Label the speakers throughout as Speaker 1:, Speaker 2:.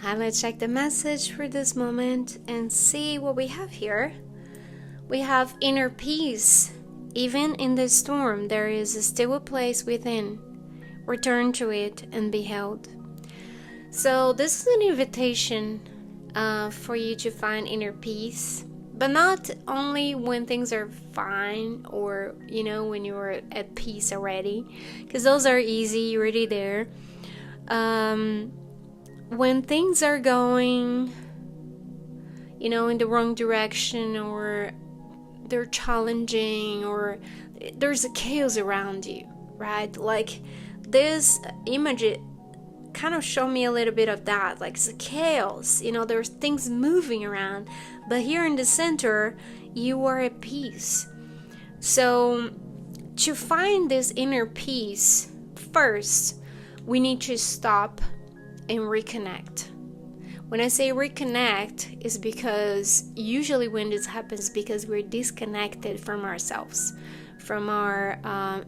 Speaker 1: Let's check the message for this moment and see what we have here. We have inner peace. Even in the storm, there is still a place within. Return to it and be held. So this is an invitation for you to find inner peace, but not only when things are fine or, when you're at peace already, because those are easy, you're already there. When things are going, in the wrong direction, or they're challenging, or there's a chaos around you, right? Like this image kind of show me a little bit of that, like it's a chaos, there's things moving around, but here in the center you are at peace. So to find this inner peace, first we need to stop and reconnect. When I say reconnect, is because usually when this happens, because we're disconnected from ourselves, from our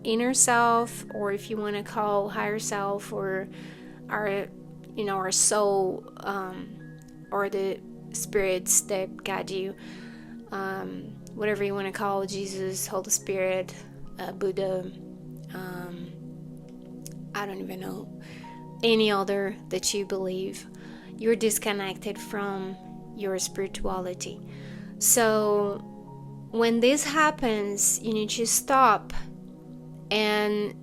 Speaker 1: inner self, or if you want to call higher self, or our soul, or the spirits that guide you, whatever you want to call Jesus, Holy Spirit, Buddha, I don't even know, any other that you believe. You're disconnected from your spirituality. So when this happens, you need to stop and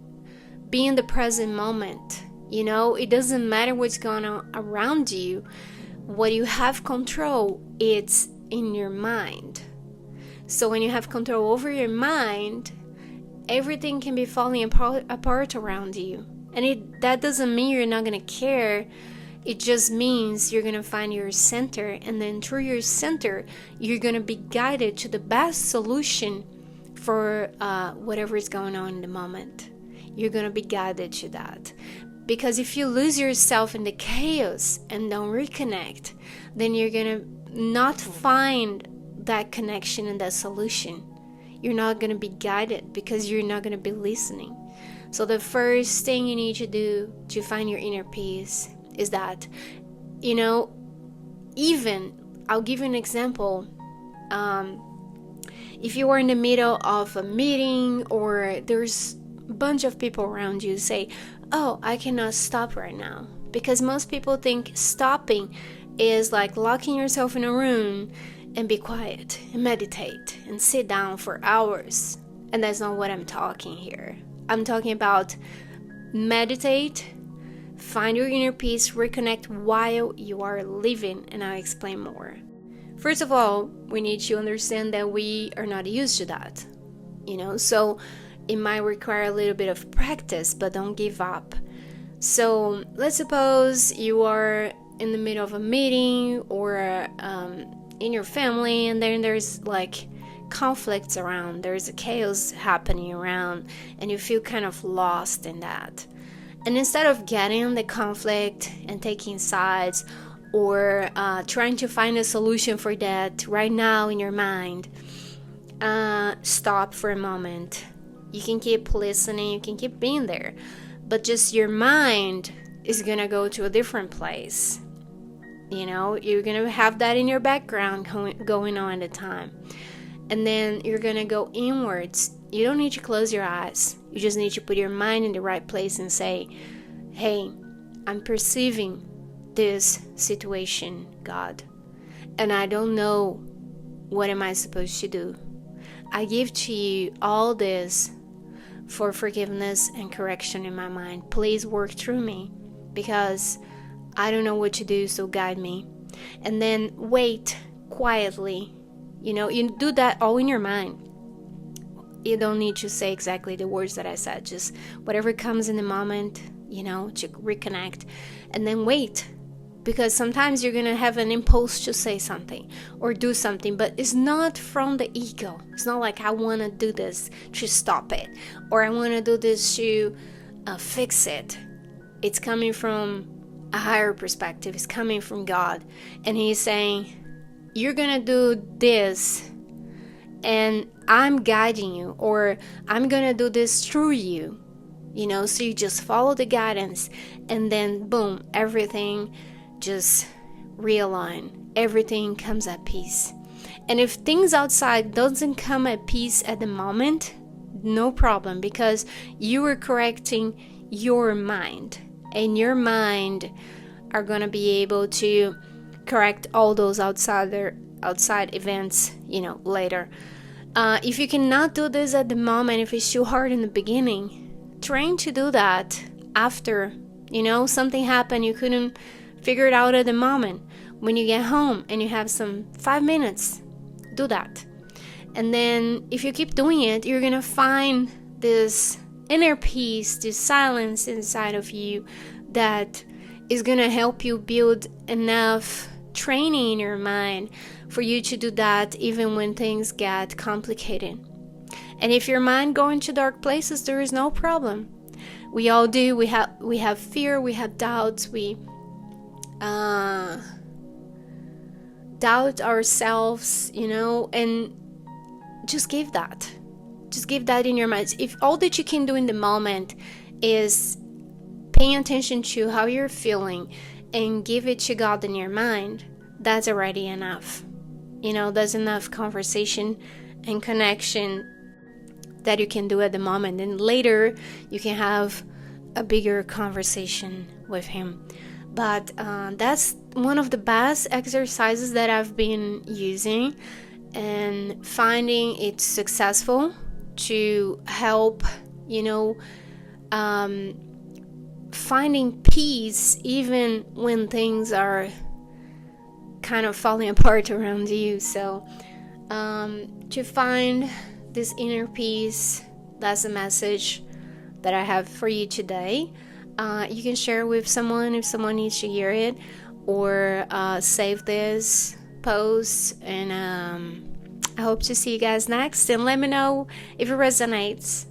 Speaker 1: be in the present moment. It doesn't matter what's going on around you. What you have control, it's in your mind. So when you have control over your mind, everything can be falling apart around you. And that doesn't mean you're not going to care. It just means you're going to find your center. And then through your center, you're going to be guided to the best solution for whatever is going on in the moment. You're going to be guided to that. Because if you lose yourself in the chaos and don't reconnect, then you're going to not find that connection and that solution. You're not going to be guided because you're not going to be listening. So the first thing you need to do to find your inner peace is that, even, I'll give you an example. If you are in the middle of a meeting, or there's a bunch of people around you, say, oh, I cannot stop right now. Because most people think stopping is like locking yourself in a room and be quiet and meditate and sit down for hours. And that's not what I'm talking here. I'm talking about meditate, find your inner peace, reconnect while you are living, and I'll explain more. First of all, we need to understand that we are not used to that, so it might require a little bit of practice, but don't give up. So let's suppose you are in the middle of a meeting, or in your family, and then there's like conflicts around, there's a chaos happening around, and you feel kind of lost in that. And instead of getting the conflict and taking sides, or trying to find a solution for that right now in your mind, stop for a moment. You can keep listening, you can keep being there, but just your mind is gonna go to a different place. You're gonna have that in your background going on at the time. And then you're going to go inwards. You don't need to close your eyes. You just need to put your mind in the right place and say, hey, I'm perceiving this situation, God, and I don't know what am I supposed to do. I give to you all this for forgiveness and correction in my mind. Please work through me, because I don't know what to do, so guide me. And then wait quietly. You do that all in your mind. You don't need to say exactly the words that I said. Just whatever comes in the moment, to reconnect. And then wait. Because sometimes you're going to have an impulse to say something or do something, but it's not from the ego. It's not like I want to do this to stop it, or I want to do this to fix it. It's coming from a higher perspective. It's coming from God. And He's saying, you're gonna do this, and I'm guiding you, or I'm gonna do this through you, so you just follow the guidance, and then boom, everything just realign, everything comes at peace. And if things outside doesn't come at peace at the moment, no problem, because you are correcting your mind, and your mind are going to be able to correct all those outside events, later. If you cannot do this at the moment, if it's too hard in the beginning, train to do that after, something happened, you couldn't figure it out at the moment. When you get home and you have some 5 minutes, do that. And then if you keep doing it, you're going to find this inner peace, this silence inside of you that is going to help you build enough training in your mind for you to do that even when things get complicated. And if your mind goes into dark places, there is no problem. We all do. We have fear, we have doubts, we doubt ourselves, and just give that in your mind. If all that you can do in the moment is paying attention to how you're feeling and give it to God in your mind, that's already enough. There's enough conversation and connection that you can do at the moment, and later you can have a bigger conversation with Him. But that's one of the best exercises that I've been using and finding it successful to help, finding peace even when things are kind of falling apart around you. So to find this inner peace, that's a message that I have for you today. You can share with someone if someone needs to hear it, or save this post. And I hope to see you guys next, and let me know if it resonates.